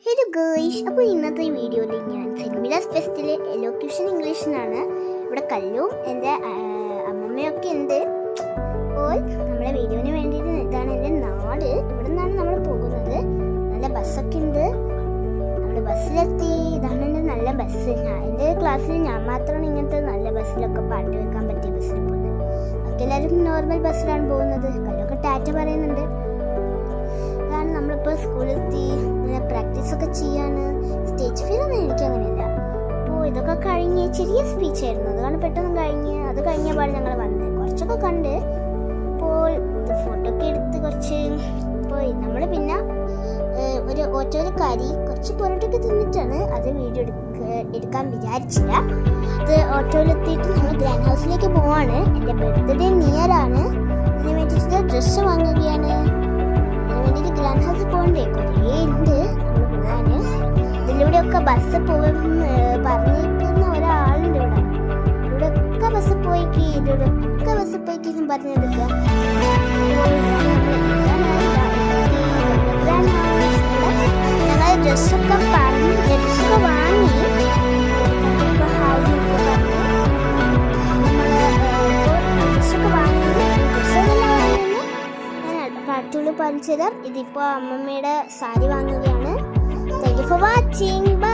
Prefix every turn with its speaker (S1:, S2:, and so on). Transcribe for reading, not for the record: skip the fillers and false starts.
S1: Hello guys, അപ്പോൾ ഇന്നത്തെ വീഡിയോയിൽ ഞാൻ സെൻറ്റ് മിലാസ് ഫെസ്റ്റിലെ എലോക്യൂഷൻ ഇംഗ്ലീഷിനാണ്. ഇവിടെ കല്ലും എൻ്റെ അമ്മമ്മയൊക്കെ ഉണ്ട്. അപ്പോൾ നമ്മളെ വീഡിയോന് വേണ്ടിയിട്ട് ഇതാണ് എൻ്റെ നാട്. ഇവിടെ നിന്നാണ് നമ്മൾ പോകുന്നത്. നല്ല ബസ്സൊക്കെ ഉണ്ട്. നമ്മൾ ബസ്സിലെത്തി. ഇതാണ് എൻ്റെ നല്ല ബസ്. എൻ്റെ ക്ലാസ്സിൽ ഞാൻ മാത്രമാണ് ഇങ്ങനത്തെ നല്ല ബസ്സിലൊക്കെ പാട്ട് വെക്കാൻ പറ്റിയ ബസ്സിൽ പോകുന്നത്. ബാക്കി എല്ലാവരും നോർമൽ ബസ്സിലാണ് പോകുന്നത്. കല്ലൊക്കെ ടാറ്റ പറയുന്നുണ്ട്. അതാണ് നമ്മളിപ്പോൾ സ്കൂളിലെത്തി. പ്രാക്ടീസൊക്കെ ചെയ്യാണ്. സ്റ്റേജ് ഫീലൊന്നും എനിക്ക് അങ്ങനെയില്ല. അപ്പോൾ ഇതൊക്കെ കഴിഞ്ഞ് ചെറിയ സ്പീച്ചായിരുന്നു. അതാണ് പെട്ടെന്ന് അത് കഴിഞ്ഞ പാട് ഞങ്ങൾ വന്നത്. കുറച്ചൊക്കെ കണ്ട് അപ്പോൾ ഫോട്ടോ ഒക്കെ എടുത്ത് കുറച്ച്. അപ്പോൾ നമ്മൾ പിന്നെ ഒരു ഓട്ടോയിൽ കയറി കുറച്ച് പൊറോട്ടൊക്കെ തിന്നിട്ടാണ് അത് വീഡിയോ എടുക്കാൻ വിചാരിച്ചില്ല. അത് ഓട്ടോയിലെത്തിയിട്ട് നമ്മൾ ഗ്രാൻഡ് ഹൗസിലേക്ക് പോവാണ്. എൻ്റെ ബർത്ത്ഡേ നിയറാണ്. അതിന് വേണ്ടിയിട്ട് ഡ്രസ്സ് വാങ്ങുകയാണ്. അതിന് വേണ്ടിയിട്ട് ഗ്രാൻഡ് ഹൗസിൽ പോകണ്ടേ, കുറേ ഉണ്ട് പോകാന്. ഇതിലൂടെയൊക്കെ ബസ് പോകുമെന്ന് പറഞ്ഞിരിക്കുന്ന ഒരാളുണ്ട്. ഇവിടെയൊക്കെ ബസ് പോയിക്ക് എന്നും പറഞ്ഞെടുക്കുക. ഞങ്ങൾ ഡ്രസ്സൊക്കെ വാങ്ങി പാട്ടുകൾ പറിച്ചത്. ഇതിപ്പോൾ അമ്മമ്മയുടെ സാരി വാങ്ങുകയാണ്. Thank you for watching. By.